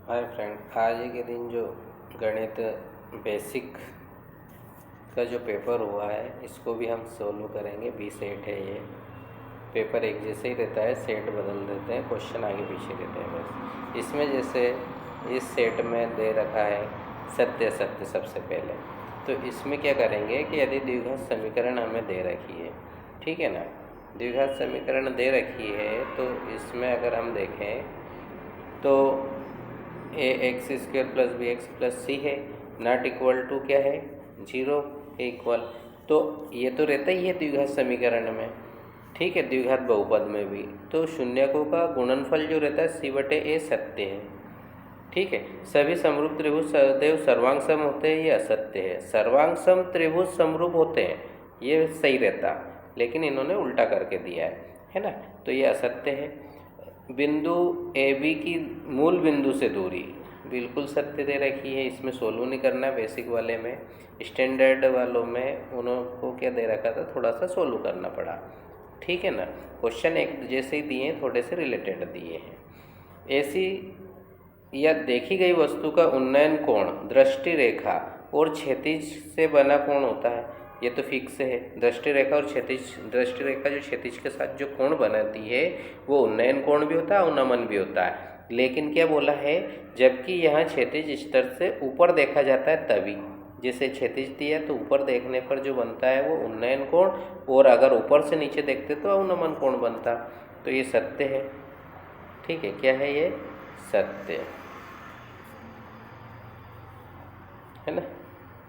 Hi friend, आज के दिन जो गणित बेसिक का जो पेपर हुआ है इसको भी हम सोल्व करेंगे। बी सेट है ये पेपर, एक जैसे ही रहता है, सेट बदल देते हैं, क्वेश्चन आगे पीछे देते हैं बस। इसमें जैसे इस सेट में दे रखा है सत्य सत्य सबसे पहले, तो इसमें क्या करेंगे कि यदि द्विघात समीकरण हमें दे रखी है, ठीक है ना, द्विघात समीकरण दे रखी है तो इसमें अगर हम देखें तो a x square plus b x plus c है, नॉट इक्वल टू क्या है, 0 इक्वल। तो ये तो रहता ही है द्विघात समीकरण में, ठीक है, द्विघात बहुपद में भी। तो शून्यकों का गुणनफल जो रहता है सी बटे ए सत्य है, ठीक है। सभी समरूप त्रिभुज सदैव सर्वांग सम होते हैं, ये असत्य है। सर्वांग सम त्रिभुज समरूप होते हैं, ये सही रहता, लेकिन इन्होंने उल्टा करके दिया है ना, तो ये असत्य है। बिंदु ए बी की मूल बिंदु से दूरी बिल्कुल सत्य दे रखी है, इसमें सोल्व नहीं करना। बेसिक वाले में, स्टैंडर्ड वालों में उनको क्या दे रखा था, थोड़ा सा सोल्व करना पड़ा, ठीक है ना। क्वेश्चन एक जैसे ही दिए हैं, थोड़े से रिलेटेड दिए हैं। ऐसी या देखी गई वस्तु का उन्नयन कोण दृष्टि रेखा और क्षैतिज से बना कोण होता है, ये तो फिक्स है। दृष्टि रेखा और क्षैतिज, दृष्टि रेखा जो क्षैतिज के साथ जो कोण बनाती है वो उन्नयन कोण भी होता है, उन्नमन भी होता है। लेकिन क्या बोला है, जबकि यहाँ क्षैतिज स्तर से ऊपर देखा जाता है तभी, जैसे क्षैतिज दिया तो ऊपर देखने पर जो बनता है वो उन्नयन कोण, और अगर ऊपर से नीचे देखते तो अवनमन कोण बनता। तो ये सत्य है, ठीक है। क्या है ये, सत्य है ना।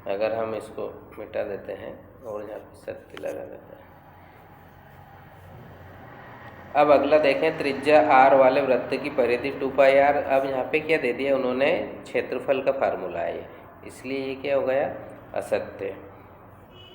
अगर हम इसको मिटा देते हैं और यहाँ पे सत्य लगा देते हैं। अब अगला देखें, त्रिज्या r वाले वृत्त की परिधि 2πr। अब यहाँ पे क्या दे दिया उन्होंने, क्षेत्रफल का फार्मूला है, इसलिए ये क्या हो गया, असत्य।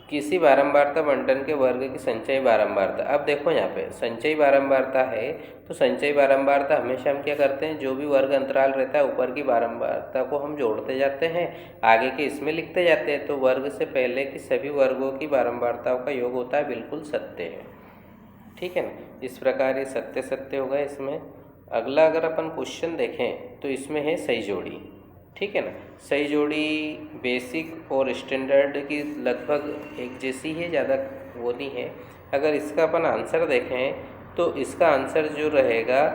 किसी बारंबारता बंटन के वर्ग की संचयी बारंबारता। अब देखो यहाँ पे संचयी बारंबारता है, तो संचयी बारंबारता हमेशा हम क्या करते हैं, जो भी वर्ग अंतराल रहता है ऊपर की बारंबारता को हम जोड़ते जाते हैं, आगे के इसमें लिखते जाते हैं। तो वर्ग से पहले की सभी वर्गों की बारंबारताओं का योग होता है, बिल्कुल सत्य है, ठीक है ना। इस प्रकार ये सत्य सत्य होगा इसमें। अगला अगर अपन क्वेश्चन देखें तो इसमें है सही जोड़ी, ठीक है ना। सही जोड़ी बेसिक और स्टैंडर्ड की लगभग एक जैसी है, ज़्यादा वो नहीं है। अगर इसका अपन आंसर देखें तो इसका आंसर जो रहेगा,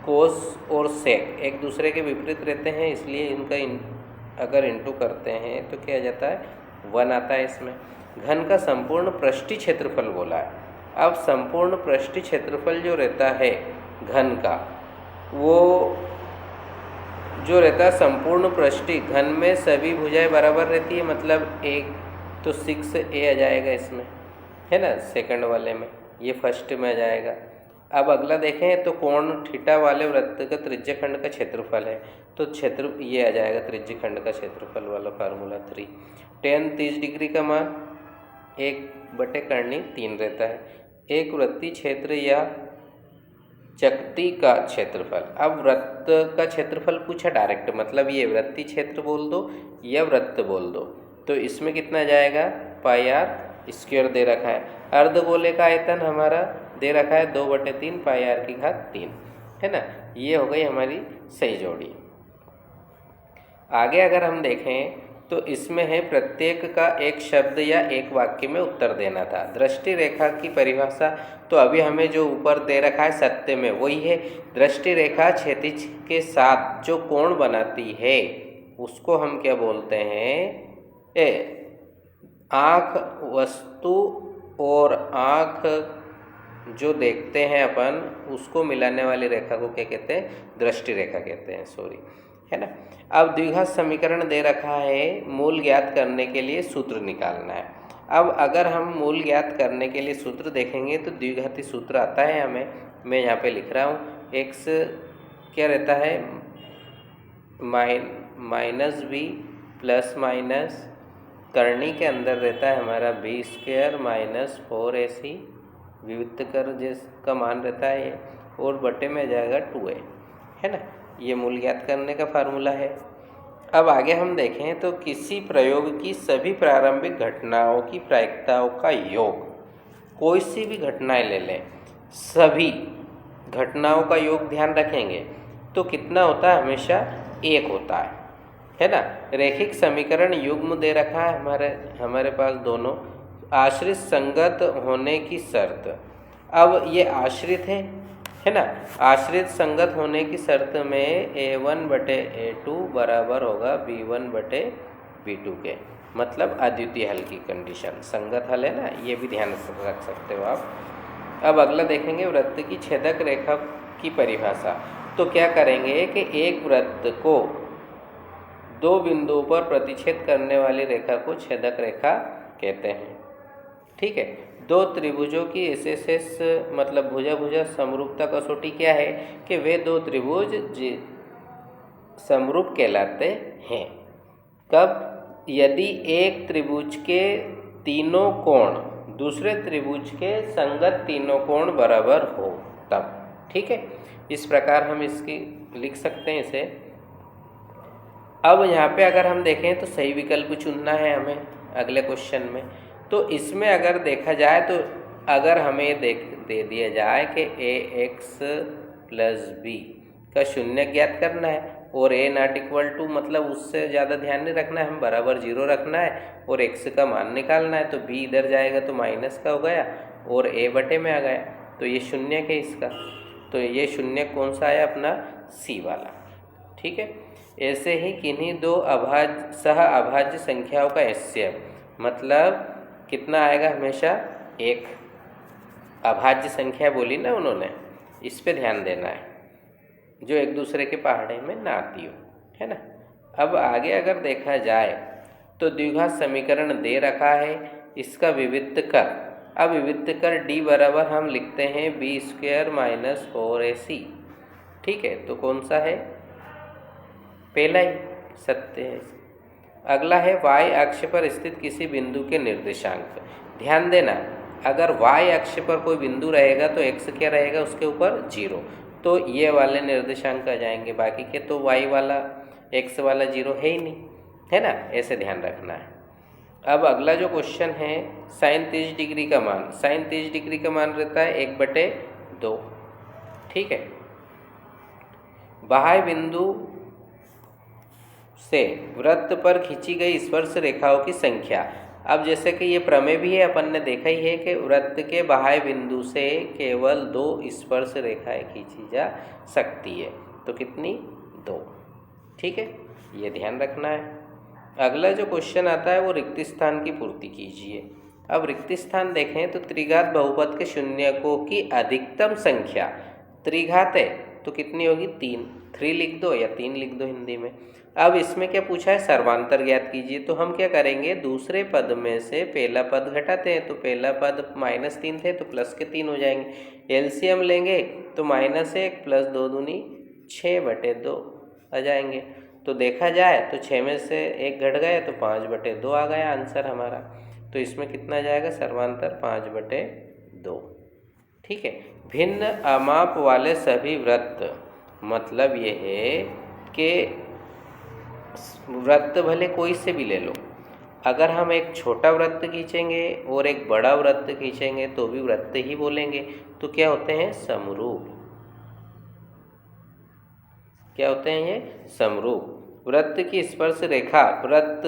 कोस और सेक एक दूसरे के विपरीत रहते हैं, इसलिए इनका अगर इंटू करते हैं तो क्या आ जाता है, 1 आता है इसमें। घन का संपूर्ण पृष्ठीय क्षेत्रफल बोला है। अब संपूर्ण पृष्ठीय क्षेत्रफल जो रहता है घन का, वो जो रहता है संपूर्ण पृष्ठीय, घन में सभी भुजाएं बराबर रहती है, मतलब एक तो 6a आ जाएगा इसमें, है ना, सेकंड वाले में, ये फर्स्ट में आ जाएगा। अब अगला देखें तो कोण थीटा वाले वृत्त का त्रिज्यखंड का क्षेत्रफल है, तो क्षेत्र ये आ जाएगा त्रिज्यखंड का क्षेत्रफल वाला फार्मूला 3। tan 30 डिग्री का मान 1/3 रहता है। एक वृत्तीय क्षेत्र या चक्ति का क्षेत्रफल। अब वृत्त का क्षेत्रफल पूछा डायरेक्ट, मतलब ये वृत्तीय क्षेत्र बोल दो या वृत्त बोल दो, तो इसमें कितना जाएगा, πr² दे रखा है। अर्धगोले का आयतन हमारा दे रखा है 2/3 πr�3, है ना। ये हो गई हमारी सही जोड़ी। आगे अगर हम देखें तो इसमें है प्रत्येक का एक शब्द या एक वाक्य में उत्तर देना था। दृष्टि रेखा की परिभाषा तो अभी हमें जो ऊपर दे रखा है सत्य में वही है। दृष्टि रेखा क्षैतिज के साथ जो कोण बनाती है उसको हम क्या बोलते हैं, आँख वस्तु और आँख जो देखते हैं अपन उसको मिलाने वाली रेखा को क्या कहते हैं, दृष्टि रेखा कहते हैं, सॉरी, है ना। अब द्विघात समीकरण दे रखा है, मूल ज्ञात करने के लिए सूत्र निकालना है। अब अगर हम मूल ज्ञात करने के लिए सूत्र देखेंगे तो द्विघाती सूत्र आता है हमें, मैं यहाँ पे लिख रहा हूँ। x क्या रहता है, -b प्लस माइनस करनी के अंदर रहता है हमारा b² - 4ac, विविध कर जिसका मान रहता है ये, और बटे में जाएगा 2a, है ना। ये मूल ज्ञात करने का फार्मूला है। अब आगे हम देखें तो किसी प्रयोग की सभी प्रारंभिक घटनाओं की प्रायिकताओं का योग, कोई सी भी घटनाएं ले लें, सभी घटनाओं का योग ध्यान रखेंगे तो कितना होता है, हमेशा 1 होता है ना। रैखिक समीकरण युग्म दे रखा है हमारे पास दोनों, आश्रित संगत होने की शर्त। अब ये आश्रित है ना। आश्रित संगत होने की शर्त में A1/A2 बराबर होगा B1/B2 के, मतलब अद्वितीय हल की कंडीशन, संगत हल है ना, ये भी ध्यान रख सकते हो आप। अब अगला देखेंगे वृत्त की छेदक रेखा की परिभाषा। तो क्या करेंगे कि एक वृत्त को 2 बिंदुओं पर प्रतिच्छेद करने वाली रेखा को छेदक रेखा कहते हैं। ठीक है, 2 त्रिभुजों की एसएसएस मतलब भुजा भुजा समरूपता कसौटी क्या है कि वे 2 त्रिभुज समरूप कहलाते हैं। कब? यदि एक त्रिभुज के तीनों कोण दूसरे त्रिभुज के संगत तीनों कोण बराबर हो तब। ठीक है, इस प्रकार हम इसकी लिख सकते हैं इसे। अब यहाँ पे अगर हम देखें तो सही विकल्प चुनना है हमें अगले क्वेश्चन में। तो इसमें अगर देखा जाए तो अगर हमें दे दिया जाए कि ax + b का शून्य ज्ञात करना है और a ≠ मतलब उससे ज़्यादा ध्यान नहीं रखना है, हम बराबर 0 रखना है और x का मान निकालना है। तो b इधर जाएगा तो माइनस का हो गया और a बटे में आ गया, तो ये शून्य है इसका। तो ये शून्य कौन सा है? अपना c वाला। ठीक है, ऐसे ही किन्हीं 2 सह अभाज्य संख्याओं का HCF मतलब कितना आएगा? हमेशा 1 अभाज्य संख्या बोली ना उन्होंने, इस पे ध्यान देना है, जो एक दूसरे के पहाड़े में ना आती हो, है ना। अब आगे अगर देखा जाए तो द्विघात समीकरण दे रखा है, इसका विवित्त कर। अब विवित्त कर D बराबर हम लिखते हैं B² - 4AC। ठीक है, तो कौन सा है? पहला ही सत्य है। अगला है y अक्ष पर स्थित किसी बिंदु के निर्देशांक। ध्यान देना, अगर y अक्ष पर कोई बिंदु रहेगा तो x क्या रहेगा? उसके ऊपर 0, तो ये वाले निर्देशांक आ जाएंगे, बाकी के तो y वाला x वाला 0 है ही नहीं, है ना। ऐसे ध्यान रखना है। अब अगला जो क्वेश्चन है sin 30 डिग्री का मान। sin 30 डिग्री का मान रहता है 1/2। ठीक है, बाह्य बिंदु से वृत्त पर खींची गई स्पर्श रेखाओं की संख्या। अब जैसे कि ये प्रमेय भी है, अपन ने देखा ही है कि वृत्त के बाह्य बिंदु से केवल 2 स्पर्श रेखाएं खींची जा सकती है, तो कितनी? 2। ठीक है, ये ध्यान रखना है। अगला जो क्वेश्चन आता है वो रिक्त स्थान की पूर्ति कीजिए। अब रिक्त स्थान देखें तो त्रिघात बहुपद के शून्यकों की अधिकतम संख्या, त्रिघात है तो कितनी होगी? 3 लिख दो या 3 लिख दो हिंदी में। अब इसमें क्या पूछा है? सर्वांतर ज्ञात कीजिए। तो हम क्या करेंगे? दूसरे पद में से पहला पद घटाते हैं, तो पहला पद -3 थे तो प्लस के 3 हो जाएंगे। एलसीएम लेंगे तो -1 + 2 दूनी 6/2 आ जाएंगे। तो देखा जाए तो 6 में से 1 घट गया तो 5/2 आ गया आंसर हमारा। तो इसमें कितना जाएगा? सर्वांतर 5/2। ठीक है, भिन्न अमाप वाले सभी वृत्त, मतलब ये है कि वृत्त भले कोई से भी ले लो, अगर हम एक छोटा वृत्त खींचेंगे और एक बड़ा वृत्त खींचेंगे तो भी वृत्त ही बोलेंगे, तो क्या होते हैं? समरूप। क्या होते हैं ये? समरूप। वृत्त की स्पर्श रेखा वृत्त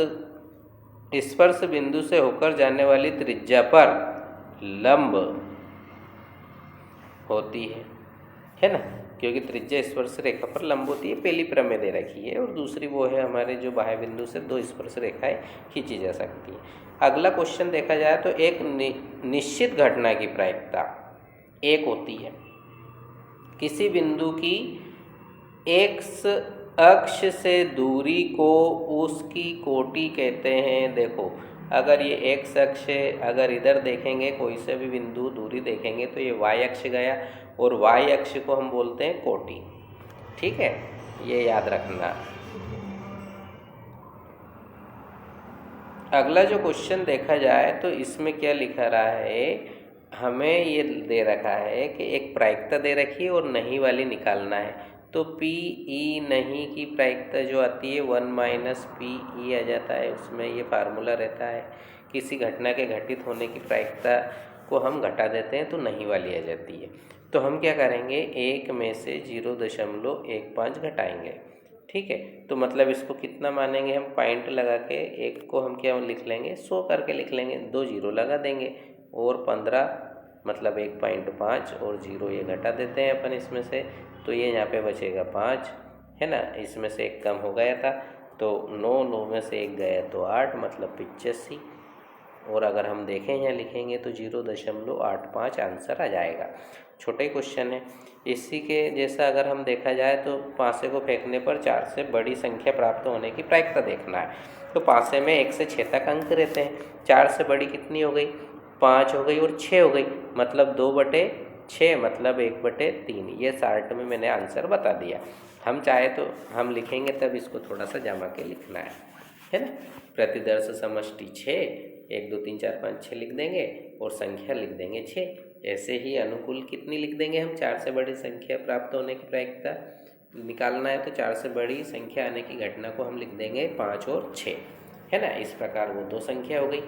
स्पर्श बिंदु से होकर जाने वाली त्रिज्या पर लंब होती है ना, क्योंकि त्रिज्या स्पर्श रेखा पर लंब होती है। पहली प्रमेय दे रखी है और दूसरी वो है हमारे जो बाह्य बिंदु से 2 स्पर्श रेखाएं खींची जा सकती हैं। अगला क्वेश्चन देखा जाए तो एक निश्चित घटना की प्रायिकता 1 होती है। किसी बिंदु की x अक्ष से दूरी को उसकी कोटि कहते हैं। देखो, अगर ये x अक्ष है, अगर इधर देखेंगे कोई से भी बिंदु दूरी देखेंगे तो ये y अक्ष गया और y अक्ष को हम बोलते हैं कोटि। ठीक है, ये याद रखना। अगला जो क्वेश्चन देखा जाए तो इसमें क्या लिखा रहा है? हमें ये दे रखा है कि एक प्रायिकता दे रखी है और नहीं वाली निकालना है। तो PE नहीं की प्रायिकता जो आती है 1 - PE आ जाता है, उसमें ये फार्मूला रहता है। किसी घटना के घटित होने की प्रायिकता को हम घटा देते हैं तो नहीं वाली आ जाती है। तो हम क्या करेंगे? 1 में से 0.15 घटाएंगे ठीक है। तो मतलब इसको कितना मानेंगे हम, पॉइंट लगा के एक को हम क्या लिख लेंगे, 100 करके लिख लेंगे, 2 जीरो लगा देंगे और 15 मतलब 1.5 और जीरो ये घटा देते हैं अपन इसमें से, तो ये यहाँ पे बचेगा 5, है ना। इसमें से एक कम हो गया था तो 9 में से एक गया तो 8 मतलब 85, और अगर हम देखें यहाँ लिखेंगे तो 0.85 आंसर आ जाएगा। छोटा ही क्वेश्चन है। इसी के जैसा अगर हम देखा जाए तो पासे को फेंकने पर 4 से बड़ी संख्या प्राप्त होने की प्रायिकता देखना है। तो पासे में 1 से 6 तक अंक रहते हैं, 4 से बड़ी कितनी हो गई, 5 हो गई और 6 हो गई, मतलब 2/6 मतलब 1/3। ये शार्ट में मैंने आंसर बता दिया। हम चाहे तो हम लिखेंगे तब इसको थोड़ा सा जमा के लिखना है ना। प्रतिदर्श समष्टि 6, 1 2 3 4 5 6 लिख देंगे और संख्या लिख देंगे 6। ऐसे ही अनुकूल कितनी लिख देंगे हम, 4 से बड़ी संख्या प्राप्त होने की प्रायिकता निकालना है तो 4 से बड़ी संख्या आने की घटना को हम लिख देंगे 5 और 6, है ना। इस प्रकार वो 2 संख्या हो गई,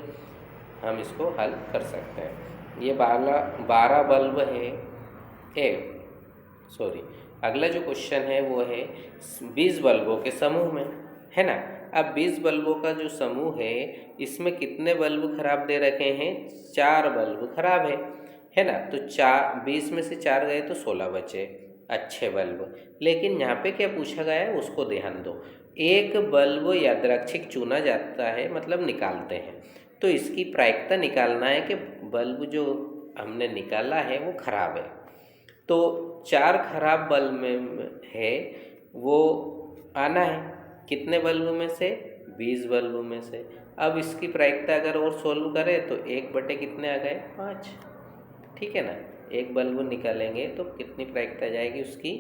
हम इसको हल कर सकते हैं। ये 12 बल्ब है सॉरी अगला जो क्वेश्चन है वो है 20 बल्बों के समूह में, है ना। अब 20 बल्बों का जो समूह है इसमें कितने बल्ब खराब दे रखे हैं, 4 बल्ब खराब है ना। तो 20 में से 4 गए तो 16 बचे अच्छे बल्ब। लेकिन यहाँ पे क्या पूछा गया है उसको ध्यान दो। एक बल्ब यादृच्छिक चुना जाता है, मतलब निकालते हैं, तो इसकी प्रायिकता निकालना है कि बल्ब जो हमने निकाला है वो खराब है। तो 4 खराब बल्ब में है वो आना है कितने बल्ब में से, 20 बल्ब में से। अब इसकी प्रायिकता अगर और सोल्व करें तो 1 कितने आ गए, 5, ठीक है ना। एक बल्ब निकालेंगे तो कितनी प्रायिकता आ जाएगी उसकी,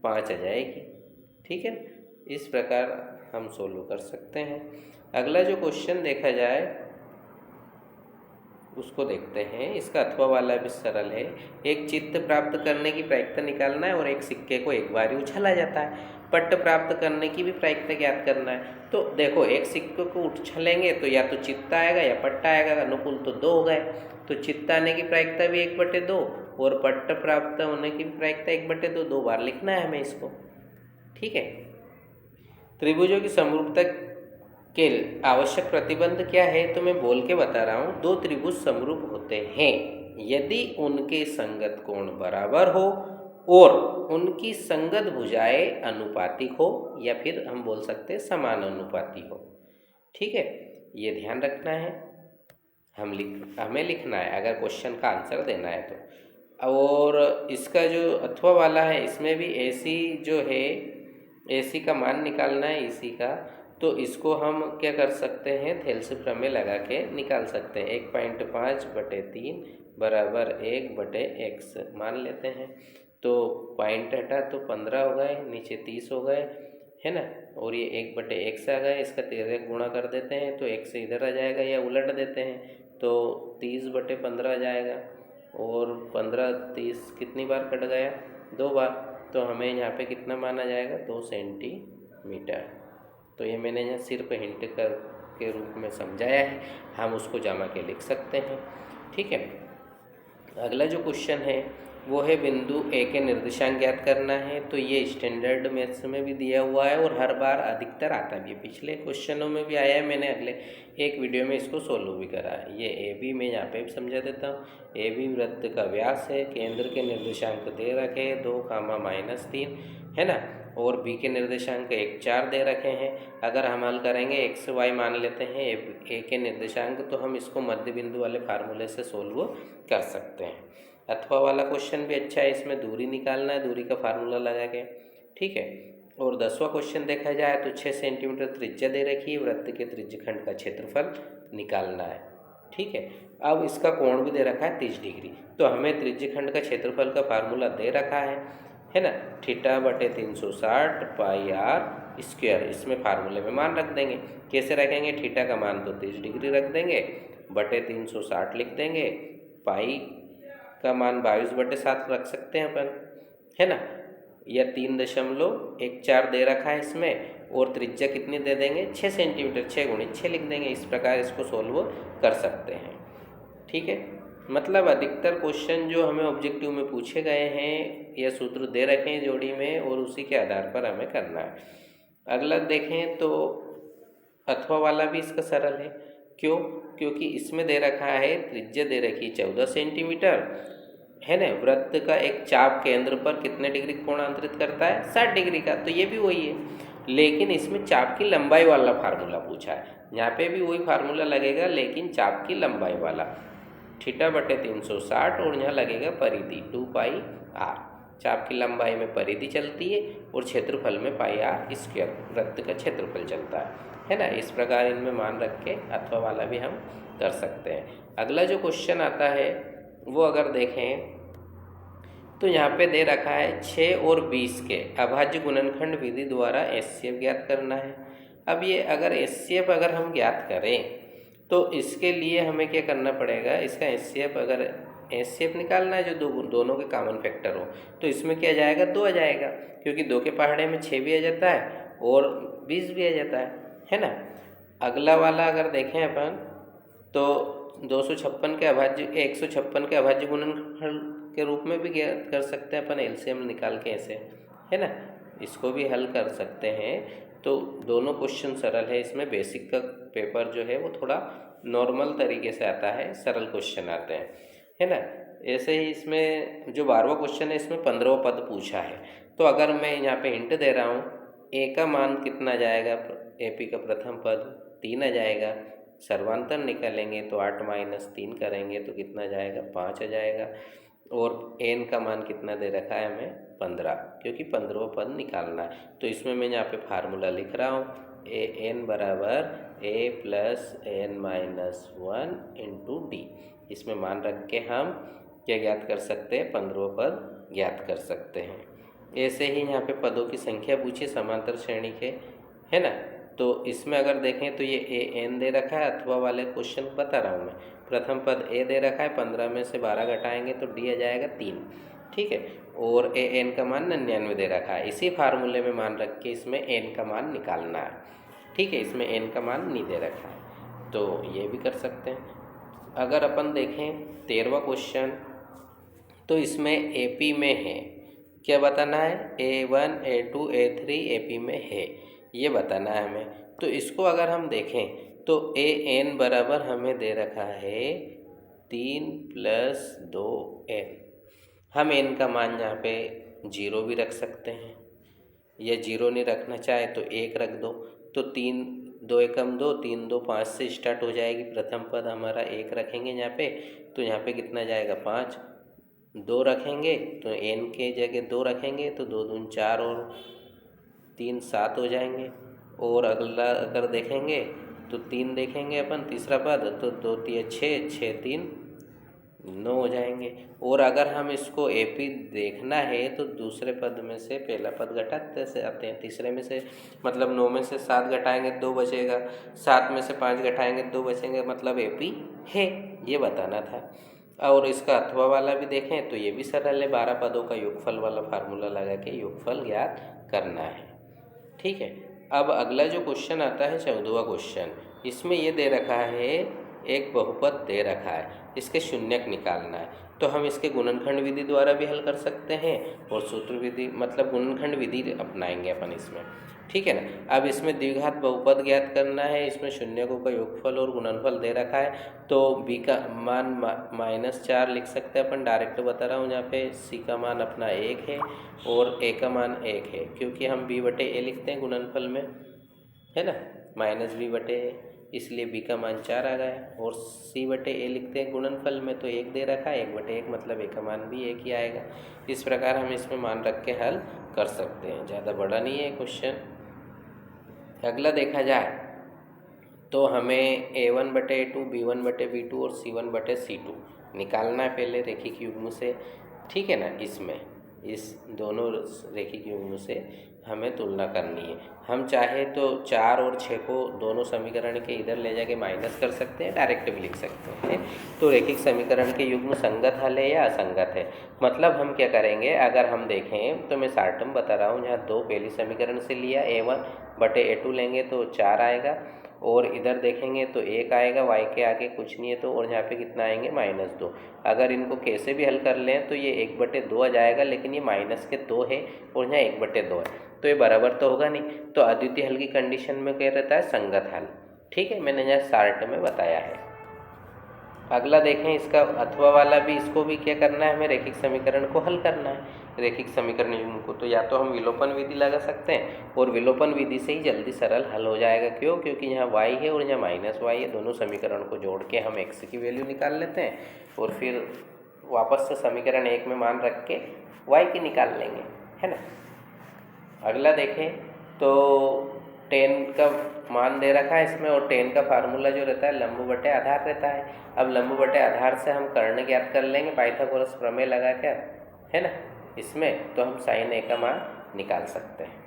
5 आ जाएगी, ठीक है। इस प्रकार हम सोल्व कर सकते हैं। अगला जो क्वेश्चन देखा जाए उसको देखते हैं। इसका अथवा वाला भी सरल है। एक चित्त प्राप्त करने की प्रायिकता निकालना है और एक सिक्के को एक बार ही उछाला जाता है। पट्ट प्राप्त करने की भी प्रायिकता ज्ञात करना है। तो देखो एक सिक्के को उछलेंगे तो या तो चित्त आएगा या पट्टा आएगा, अनुकूल तो 2 हो गए, तो चित्त आने की प्रायिकता भी 1/2 और पट्ट प्राप्त होने की प्रायिकता 1/2, 2 बार लिखना है हमें इसको, ठीक है। त्रिभुजों की समरूपता के आवश्यक प्रतिबंध क्या है, तो मैं बोल के बता रहा हूँ। 2 त्रिभुज समरूप होते हैं यदि उनके संगत कोण बराबर हो और उनकी संगत भुजाएं अनुपातिक हो, या फिर हम बोल सकते हैं समानुपाती हो, ठीक है। ये ध्यान रखना है, हमें लिखना है अगर क्वेश्चन का आंसर देना है तो। और इसका जो अथवा वाला है इसमें भी AC जो है, AC का मान निकालना है इसी का, तो इसको हम क्या कर सकते हैं, थेल्स प्रमेय लगा के निकाल सकते हैं। 1.5/3 बराबर 1/x मान लेते हैं। तो पॉइंट हटा तो 15 हो गए, नीचे 30 हो गए, है ना। और ये 1/x आ गए, इसका 13 गुणा कर देते हैं तो x से इधर आ जाएगा, या उलट देते हैं तो 30/15 आ जाएगा। और 15 30 कितनी बार कट गया, 2 बार, तो हमें यहाँ पे कितना माना जाएगा, 2 सेंटीमीटर। तो ये मैंने यहाँ सिर्फ हिंट कर के रूप में समझाया है, हम उसको जमा के लिख सकते हैं, ठीक है। अगला जो क्वेश्चन है वो है बिंदु ए के निर्देशांक ज्ञात करना है। तो ये स्टैंडर्ड मैथ्स में भी दिया हुआ है और हर बार अधिकतर आता भी है, पिछले क्वेश्चनों में भी आया है, मैंने अगले एक वीडियो में इसको सोल्व भी करा है। ये AB मैं यहाँ पे भी समझा देता हूँ। AB वृत्त का व्यास है, केंद्र के निर्देशांक दे रखे 2, -3, है ना। और B के निर्देशांक 1, 4 दे रखे हैं। अगर हम हल करेंगे x y मान लेते हैं A के निर्देशांक, तो हम इसको मध्य बिंदु वाले फार्मूले से सोल्व कर सकते हैं। अथवा वाला क्वेश्चन भी अच्छा है, इसमें दूरी निकालना है, दूरी का फार्मूला लगा के, ठीक है। और 10वां क्वेश्चन देखा जाए तो 6 सेंटीमीटर त्रिज्या दे रखी है, वृत्त के त्रिज्यखंड का क्षेत्रफल निकालना है, ठीक है। अब इसका कोण भी दे रखा है 30 डिग्री, तो हमें त्रिज्यखंड का क्षेत्रफल का फार्मूला दे रखा है ना, θ/360 πr²। इसमें फार्मूले में मान रख देंगे। कैसे रखेंगे, थीटा का मान तो 30 डिग्री रख देंगे, बटे 360 लिख देंगे, पाई का मान 22/7 रख सकते हैं अपन, है ना। या 3.14 दे रखा है इसमें, और त्रिज्या कितनी दे देंगे, 6 सेंटीमीटर, 6 × 6 लिख देंगे। इस प्रकार इसको सोल्व कर सकते हैं, ठीक है। मतलब अधिकतर क्वेश्चन जो हमें ऑब्जेक्टिव में पूछे गए हैं या सूत्र दे रखे हैं जोड़ी में, और उसी के आधार पर हमें करना है। अगला देखें तो अथवा वाला भी इसका सरल है। क्यों? क्योंकि इसमें दे रखा है त्रिज्या दे रखी 14 सेंटीमीटर है ना। वृत्त का एक चाप केंद्र पर कितने डिग्री कोण अंतरित करता है? 60 डिग्री का। तो ये भी वही है, लेकिन इसमें चाप की लंबाई वाला फार्मूला पूछा है। यहाँ पे भी वही फार्मूला लगेगा, लेकिन चाप की लंबाई वाला θ/360 और यहाँ लगेगा परिधि 2πr। चाप की लंबाई में परिधि चलती है और क्षेत्रफल में πr स्क्वायर वृत्त का क्षेत्रफल चलता है ना। इस प्रकार इनमें मान रख के अथवा वाला भी हम कर सकते हैं। अगला जो क्वेश्चन आता है वो अगर देखें तो यहाँ पे दे रखा है 6 और 20 के अभाज्य गुणनखंड विधि द्वारा HCF ज्ञात करना है। अब ये अगर HCF अगर हम ज्ञात करें तो इसके लिए हमें क्या करना पड़ेगा? इसका HCF अगर HCF निकालना है जो दोनों के कॉमन फैक्टर हो, तो इसमें क्या जाएगा? 2 आ जाएगा, क्योंकि 2 के पहाड़े में 6 भी आ जाता है और 20 भी आ जाता है ना। अगला वाला अगर देखें अपन तो 256 के अभाज्य 156 के अभाज्य गुणनखंड के रूप में भी ज्ञात कर सकते हैं अपन LCM निकाल के ऐसे, है ना। इसको भी हल कर सकते हैं। तो दोनों क्वेश्चन सरल है। इसमें बेसिक का पेपर जो है वो थोड़ा नॉर्मल तरीके से आता है, सरल क्वेश्चन आते हैं, है ना। ऐसे ही इसमें जो 12वां क्वेश्चन है इसमें 15वां पद पूछा है। तो अगर मैं यहाँ पे हिंट दे रहा हूँ, ए का मान कितना जाएगा? AP का प्रथम पद 3 आ जाएगा। सर्वांतर निकालेंगे तो 8 - 3 करेंगे तो कितना जाएगा? 5 आ जाएगा। और n का मान कितना दे रखा है हमें? 15, क्योंकि 15वां पद निकालना है। तो इसमें मैं यहाँ पे फार्मूला लिख रहा हूँ, an = a + n - 1 × d। इसमें मान रख के हम क्या ज्ञात कर सकते हैं? 15वां पद ज्ञात कर सकते हैं। ऐसे ही यहाँ पे पदों की संख्या पूछी समांतर श्रेणी के, है ना। तो इसमें अगर देखें तो ये an दे रखा है, अथवा वाले क्वेश्चन बता रहा हूँ मैं। प्रथम पद a दे रखा है, 15 में से 12 घटाएंगे तो d आ जाएगा 3, ठीक है। और an का मान 99 दे रखा है। इसी फार्मूले में मान रख के इसमें n का मान निकालना है, ठीक है। इसमें n का मान नहीं दे रखा है, तो ये भी कर सकते हैं। अगर अपन देखें 13वां क्वेश्चन, तो इसमें AP में है, क्या बताना है? A1 A2 A3 AP में है, ये बताना है हमें। तो इसको अगर हम देखें तो an बराबर हमें दे रखा है 3 + 2n। हम n का मान यहाँ पे 0 भी रख सकते हैं, या 0 नहीं रखना चाहे तो 1 रख दो। तो 3 2 एकम 2 3 2 5 से स्टार्ट हो जाएगी। प्रथम पद हमारा 1 रखेंगे यहाँ पे, तो यहाँ पे कितना जाएगा? 5। 2 रखेंगे तो n के जगह 2 रखेंगे तो 2 दूनी 4 और 3 7 हो जाएंगे। और अगला अगर देखेंगे तो 3 देखेंगे अपन तीसरा पद, तो 2 3 6 6 3 9 हो जाएंगे। और अगर हम इसको AP देखना है तो दूसरे पद में से पहला पद घटाते से आते हैं, तीसरे में से मतलब 9 में से 7 घटाएंगे 2 बचेगा, 7 में से 5 घटाएंगे 2 बचेंगे, मतलब AP है, ये बताना था। और इसका अथवा वाला भी देखें तो ये भी सरल है। 12 पदों का योगफल वाला फार्मूला लगा के योगफल ज्ञात करना है, ठीक है। अब अगला जो क्वेश्चन आता है 14वां क्वेश्चन, इसमें ये दे रखा है एक बहुपद दे रखा है, इसके शून्यक निकालना है। तो हम इसके गुणनखंड विधि द्वारा भी हल कर सकते हैं और सूत्र विधि मतलब गुणनखंड विधि अपनाएंगे अपन इसमें, ठीक है ना। अब इसमें द्विघात बहुपद ज्ञात करना है। इसमें शून्यकों का योगफल और गुणनफल दे रखा है। तो b का मान -4 लिख सकते हैं अपन, डायरेक्ट बता रहा हूँ। यहाँ पे c का मान अपना 1 है और a का मान 1 है, क्योंकि हम b/a लिखते हैं गुणनफल में, है ना, -b/a, इसलिए b का मान 4 आ गया। और c/a लिखते हैं गुणनफल में, तो 1 दे रखा है, 1/1 मतलब a का मान भी 1 ही आएगा। इस प्रकार हम इसमें मान रख के हल कर सकते हैं, ज़्यादा बड़ा नहीं है क्वेश्चन। अगला देखा जाए तो हमें a1/a2 b1/b2 और c1/c2 निकालना है पहले रेखिक युग्म से, ठीक है ना। इसमें इस दोनों रेखिक युग्म से हमें तुलना करनी है। हम चाहे तो 4 और 6 को दोनों समीकरण के इधर ले जाके माइनस कर सकते हैं, डायरेक्ट भी लिख सकते हैं। तो रेखिक समीकरण के युग्म संगत हल है या असंगत है, मतलब हम क्या करेंगे, अगर हम देखें तो मैं शॉर्ट टर्म बता रहा हूँ। यहाँ 2 पहली समीकरण से लिया, a1/a2 लेंगे तो 4 आएगा, और इधर देखेंगे तो 1 आएगा, y के आगे कुछ नहीं है तो, और यहाँ पे कितना आएंगे -2। अगर इनको कैसे भी हल कर लें तो ये 1/2 आ जाएगा, लेकिन ये -2 है और यहाँ 1/2 है। तो ये बराबर तो होगा नहीं, तो अद्वितीय हल की कंडीशन में क्या रहता है, संगत हल। ठीक है, मैंने यहाँ शार्ट में बताया है। अगला देखें इसका अथवा वाला भी, इसको भी क्या करना है, हमें रैखिक समीकरण को हल करना है, रैखिक समीकरण युग्म को। तो या तो हम विलोपन विधि लगा सकते हैं, और विलोपन विधि से ही जल्दी सरल हल हो जाएगा। क्यों? क्योंकि यहाँ y है और यहाँ -y है, दोनों समीकरण को जोड़ के हम x की वैल्यू निकाल लेते हैं और फिर वापस से समीकरण 1 में मान रख के y की निकाल लेंगे, है ना। अगला देखें तो tan का मान दे रखा है इसमें, और tan का फार्मूला जो रहता है लंब बटे आधार रहता है। अब लंब बटे आधार से हम कर्ण ज्ञात कर लेंगे पाइथागोरस प्रमेय लगा कर, है ना। इसमें तो हम sin a का मान निकाल सकते हैं।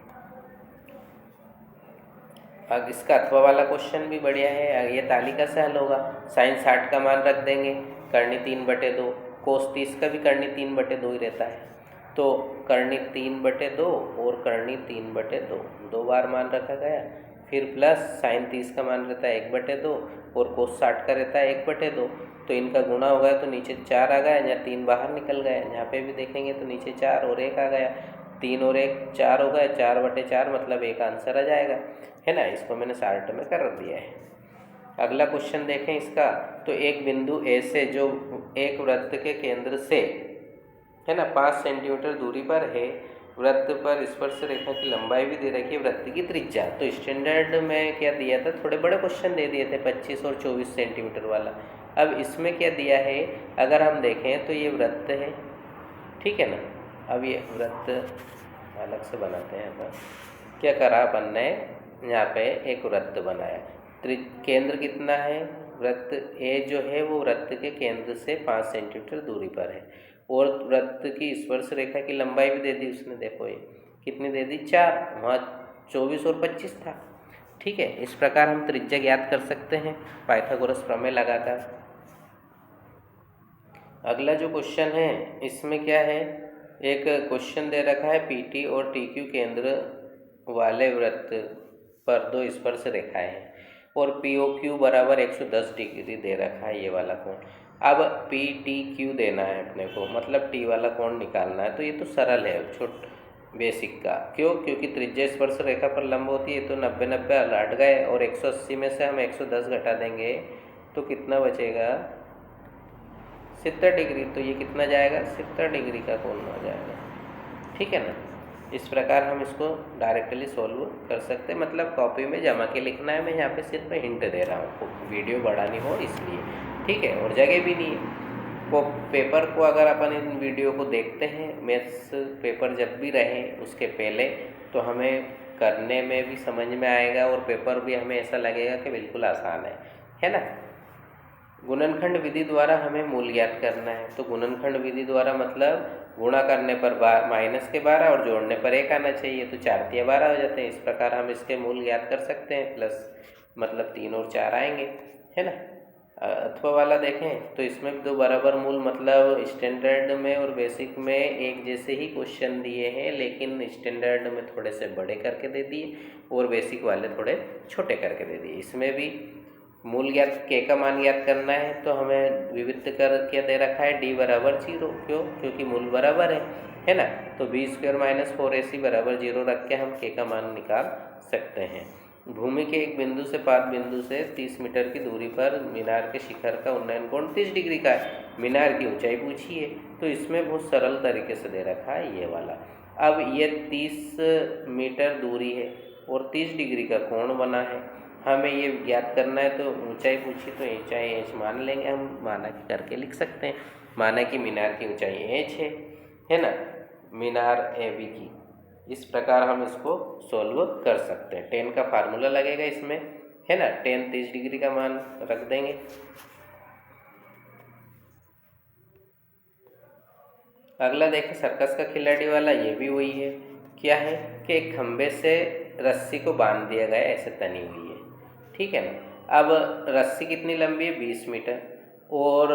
अब इसका अथवा वाला क्वेश्चन भी बढ़िया है, ये तालिका से हल होगा। sin 60 का मान रख देंगे, कर्णी 3/2, कोस 30 का भी कर्णी 3/2 ही रहता है, तो कर्णी 3/2 और कर्णी 3/2, 2 बार मान रखा गया। फिर प्लस साइन 30 का मान रहता है 1/2 और कोस 60 का रहता है 1/2, तो इनका गुणा हो गया तो नीचे 4 आ गया, यहाँ 3 बाहर निकल गए। यहाँ पे भी देखेंगे तो नीचे 4 और 1 आ गया, 3 और 1 4 हो गए, 4/4 मतलब 1 आंसर आ जाएगा, है ना। इसको मैंने शार्ट में कर दिया है। अगला क्वेश्चन देखें इसका, तो एक बिंदु ए से जो एक वृत्त के केंद्र से, है ना, 5 सेंटीमीटर दूरी पर है, वृत्त पर स्पर्श रेखा की लंबाई भी दे रखी है, वृत्त की त्रिज्या। तो स्टैंडर्ड में क्या दिया था, थोड़े बड़े क्वेश्चन दे दिए थे 25 और 24 सेंटीमीटर वाला। अब इसमें क्या दिया है, अगर हम देखें तो ये वृत्त है, ठीक है ना। अब ये वृत्त अलग से बनाते हैं। अपन क्या करा, अपन ने यहाँ पे एक वृत्त बनाया, केंद्र कितना है, वृत्त ए जो है वो वृत्त के केंद्र से 5 सेंटीमीटर दूरी पर है, और वृत्त की स्पर्श रेखा की लंबाई भी दे दी उसने, देखो ये कितनी दे दी, 4, वहाँ 24 और 25 था। ठीक है, इस प्रकार हम त्रिज्या ज्ञात कर सकते हैं पाइथागोरस प्रमेय लगाकर। अगला जो क्वेश्चन है इसमें क्या है, एक क्वेश्चन दे रखा है पीटी और टीक्यू केंद्र वाले वृत्त पर 2 स्पर्श रेखाएं हैं, और POQ बराबर 110 डिग्री दे रखा है ये वाला कोण। अब PTQ देना है अपने को, मतलब T वाला कोण निकालना है। तो ये तो सरल है, बेसिक का। क्यों? क्योंकि त्रिज्या स्पर्श रेखा पर लंब होती है, तो 90-90 हट गए, और 180 में से हम 110 घटा देंगे तो कितना बचेगा, 70 डिग्री। तो ये कितना जाएगा, 70 डिग्री का कोण हो जाएगा, ठीक है ना। इस प्रकार हम इसको डायरेक्टली सॉल्व कर सकते हैं, मतलब कॉपी में जमा के लिखना है। मैं यहाँ पे सिर्फ हिंट दे रहा हूँ, वीडियो बड़ा नहीं हो इसलिए, ठीक है। और जगह भी नहीं है, वो पेपर को अगर अपन इन वीडियो को देखते हैं, मैथ्स पेपर जब भी रहे उसके पहले, तो हमें करने में भी समझ में आएगा, और पेपर भी हमें ऐसा लगेगा कि बिल्कुल आसान है ना। गुणनखंड विधि द्वारा हमें मूल ज्ञात करना है। तो गुणनखंड विधि द्वारा मतलब गुणा करने पर -12 और जोड़ने पर 1 आना चाहिए, तो 4 × 12 हो जाते हैं। इस प्रकार हम इसके मूल ज्ञात कर सकते हैं, प्लस मतलब 3 और 4 आएंगे, है ना। अथवा वाला देखें तो इसमें भी 2 बराबर मूल, मतलब स्टैंडर्ड में और बेसिक में एक जैसे ही क्वेश्चन दिए हैं, लेकिन स्टैंडर्ड में थोड़े से बड़े करके दे दिए और बेसिक वाले थोड़े छोटे करके दे दिए। इसमें भी मूल ज्ञात के का मान ज्ञात करना है, तो हमें विविध कर क्या दे रखा है, d बराबर 0। क्यों? क्योंकि मूल बराबर है ना। तो b² - 4ac बराबर 0 रख के हम के का मान निकाल सकते हैं। भूमि के एक बिंदु से पाद बिंदु से 30 मीटर की दूरी पर मीनार के शिखर का उन्नयन कोण 30 डिग्री का है। मीनार की ऊंचाई पूछी है, तो इसमें बहुत सरल तरीके से दे रखा है ये वाला। अब ये 30 मीटर दूरी है और 30 डिग्री का कोण बना है, हमें ये ज्ञात करना है। तो ऊंचाई पूछी तो ऊंचाई h मान लेंगे, हम माना कि करके लिख सकते हैं। माना कि मीनार की ऊंचाई h है ना, मीनार AB की। इस प्रकार हम इसको सॉल्व कर सकते हैं। tan का फार्मूला लगेगा इसमें, है ना। tan 30 डिग्री का मान रख देंगे। अगला देखिए सर्कस का खिलाड़ी वाला, ये भी वही है। क्या है कि एक खंबे से रस्सी को बांध दिया गया, ऐसे तनी हुई है, ठीक है ना। अब रस्सी कितनी लंबी है, 20 मीटर, और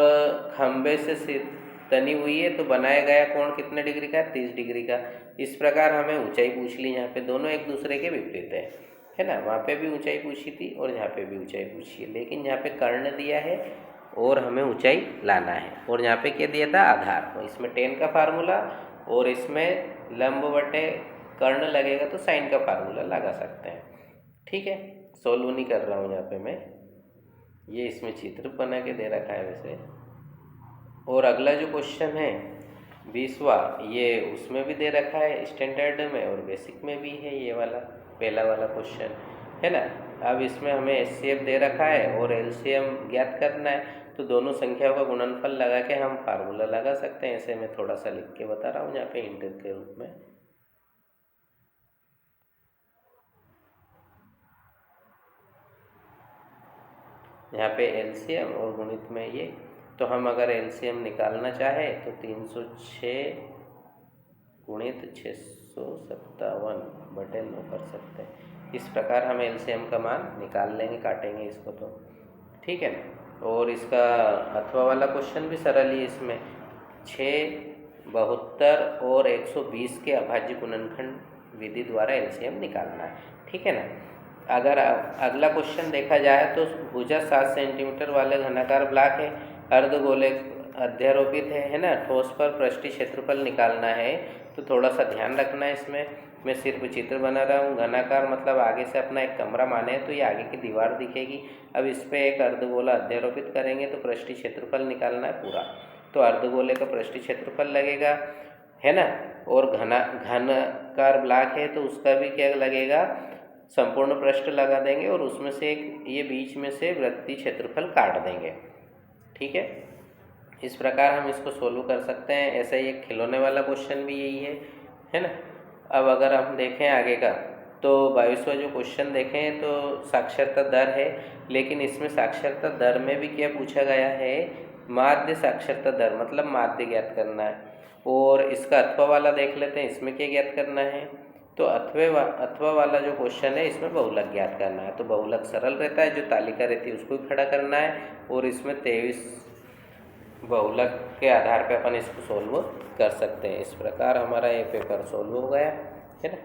खंबे से तनी हुई है, तो बनाया गया कोण कितने डिग्री का है, 30 डिग्री का। इस प्रकार हमें ऊंचाई पूछ ली, यहाँ पे दोनों एक दूसरे के विपरीत है ना। वहाँ पे भी ऊंचाई पूछी थी और यहाँ पे भी ऊंचाई पूछी है, लेकिन यहाँ पे कर्ण दिया है और हमें ऊंचाई लाना है। और यहाँ पे क्या दिया था, आधार। तो इसमें tan का फार्मूला और इसमें लंब बटे कर्ण लगेगा तो साइन का फार्मूला लगा सकते हैं। ठीक है, सोल्व नहीं कर रहा हूँ यहाँ पे मैं, ये इसमें चित्र बना के दे रखा है वैसे। और अगला जो क्वेश्चन है 20वां, ये उसमें भी दे रखा है स्टैंडर्ड में और बेसिक में भी है, ये वाला पहला वाला क्वेश्चन है ना। अब इसमें हमें एचसीएफ दे रखा है और एलसीएम ज्ञात करना है, तो दोनों संख्याओं का गुणनफल लगा के हम फार्मूला लगा सकते हैं। ऐसे मैं थोड़ा सा लिख के बता रहा हूँ यहाँ पे हिंट के रूप में। यहाँ पे एलसीएम और गुणित में ये, तो हम अगर एलसीएम निकालना चाहे तो 306 गुणित 657/9 कर सकते हैं। इस प्रकार हम एलसीएम का मान निकाल लेंगे, काटेंगे इसको तो ठीक है ना। और इसका अथवा वाला क्वेश्चन भी सरल ही, इसमें 6, 72 और 120 के अभाज्य गुणनखंड विधि द्वारा एलसीएम निकालना है। ठीक है ना। अगर अगला क्वेश्चन देखा जाए तो भुजा 7 सेंटीमीटर वाले घनाकार ब्लॉक है, अर्धगोले अध्यारोपित है ना, ठोस पर पृष्ठीय क्षेत्रफल निकालना है। तो थोड़ा सा ध्यान रखना है इसमें, मैं सिर्फ चित्र बना रहा हूँ। घनाकार मतलब आगे से अपना एक कमरा माने तो ये आगे की दीवार दिखेगी। अब इस पर एक अर्धगोला अध्यारोपित करेंगे तो पृष्ठीय क्षेत्रफल निकालना है पूरा, तो अर्धगोले का पृष्ठीय क्षेत्रफल लगेगा है ना। और घनकार ब्लॉक है तो उसका भी क्या लगेगा, संपूर्ण पृष्ठ लगा देंगे और उसमें से एक ये बीच में से वृत्तीय क्षेत्रफल काट देंगे। ठीक है, इस प्रकार हम इसको सोल्व कर सकते हैं। ऐसा ही एक खिलौने वाला क्वेश्चन भी यही है ना। अब अगर हम देखें आगे का, तो 22वां जो क्वेश्चन देखें तो साक्षरता दर है, लेकिन इसमें साक्षरता दर में भी क्या पूछा गया है, माध्य साक्षरता दर, मतलब माध्य ज्ञात करना है। और इसका अथवा वाला देख लेते हैं, इसमें क्या ज्ञात करना है, तो अथवा वाला जो क्वेश्चन है इसमें बहुलक ज्ञात करना है। तो बहुलक सरल रहता है, जो तालिका रहती है उसको भी खड़ा करना है, और इसमें 23 बहुलक के आधार पर अपन इसको सोल्व कर सकते हैं। इस प्रकार हमारा ये पेपर सोल्व हो गया है ना।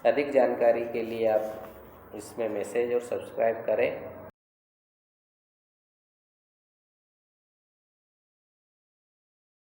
अधिक जानकारी के लिए आप इसमें मैसेज और सब्सक्राइब करें।